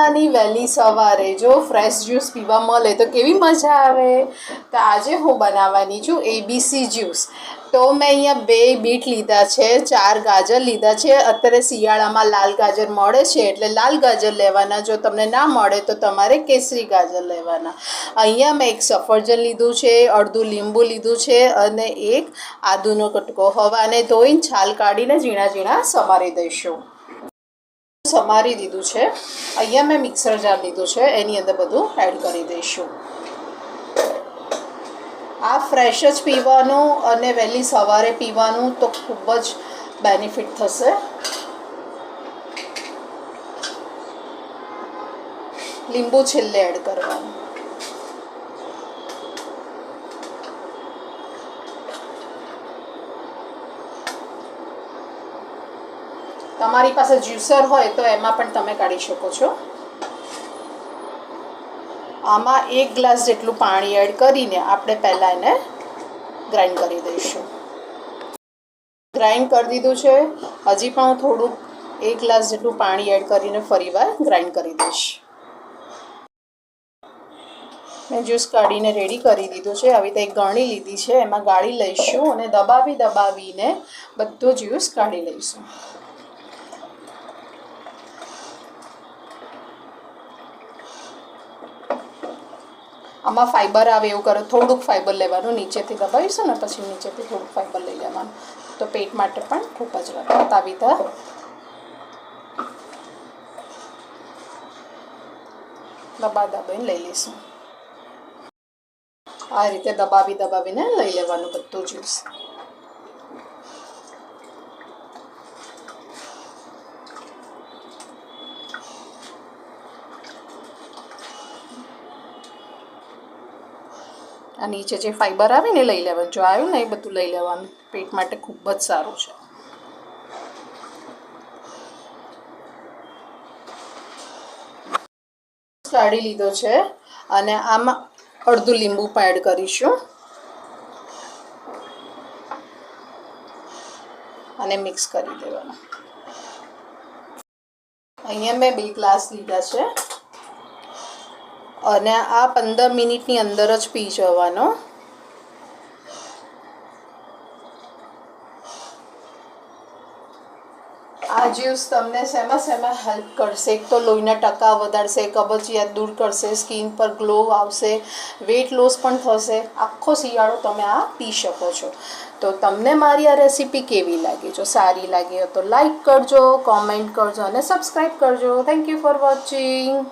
ઉનાળાની વહેલી સવારે જો ફ્રેશ જ્યુસ પીવા મળે તો કેવી મજા આવે. તો આજે હું બનાવવાની છું ABC જ્યુસ. તો મેં અહીંયા 2 બીટ લીધા છે, 4 ગાજર લીધા છે. અત્યારે શિયાળામાં લાલ ગાજર મળે છે એટલે લાલ ગાજર લેવાના. જો તમને ના મળે તો તમારે કેસરી ગાજર લેવાના. અહીંયા મેં એક સફરજન લીધું છે, અડધું લીંબુ લીધું છે અને એક આદુનો કટકો. હવે આને ધોઈને છાલ કાઢીને ઝીણા ઝીણા સમારી દઈશું. સમારી દીધું છે. અહીંયા મેં મિક્સર જાર લીધું છે, એની અંદર બધું એડ કરી દઈશું. આ ફ્રેશ જ પીવાનું અને વહેલી સવારે પીવાનું તો ખૂબ જ બેનિફિટ થશે. લીંબુ છેલ્લે એડ કરવાનું. તમારી પાસે જ્યુસર હોય તો એમાં પણ તમે કાઢી શકો છો. આમાં 1 ગ્લાસ જેટલું પાણી એડ કરીને આપણે પહેલાં એને ગ્રાઇન્ડ કરી દઈશું. ગ્રાઇન્ડ કરી દીધું છે. હજી પણ હું થોડુંક 1 ગ્લાસ જેટલું પાણી એડ કરીને ફરીવાર ગ્રાઇન્ડ કરી દઈશ. મેં જ્યુસ કાઢીને રેડી કરી દીધું છે. આવી રીતે એક ગરણી લીધી છે, એમાં ગાળી લઈશું અને દબાવીને બધો જ્યુસ કાઢી લઈશું. આમાં ફાઈબર આવે એવું કરો, થોડુંક ફાઈબર લેવાનું. નીચેથી દબાવીશું ને પછી નીચેથી થોડુંક ફાઈબર લઈ લેવાનું, તો પેટ માટે પણ ખૂબ જ રાહત. આવી રીતે દબાવીને લઈ લઈશું. આ રીતે દબાવીને લઈ લેવાનું બધું જ્યુસ. આ નીચે જે ફાઈબર આવે ને લઈ લેવાનું. જો આવ્યું ને એ બધું લઈ લેવાનું, પેટ માટે ખૂબ જ સારું છે. કાઢી લીધો છે અને આમાં અડધું લીંબુ પણ એડ કરીશું અને મિક્સ કરી દેવાનું. અહીંયા મેં 2 ગ્લાસ લીધા છે અને આ 15 મિનિટની અંદર જ પી જવાનો. આ જ્યુસ તમને શેમાં હેલ્પ કરશે? એક તો લોહીના ટકા વધારશે, કબજિયાત દૂર કરશે, સ્કિન પર ગ્લો આવશે, વેટ લોસ પણ થશે. આખો શિયાળો તમે આ પી શકો છો. તો તમને મારી આ રેસીપી કેવી લાગી? જો સારી લાગી તો લાઈક કરજો, કોમેન્ટ કરજો અને સબસ્ક્રાઈબ કરજો. Thank you for watching.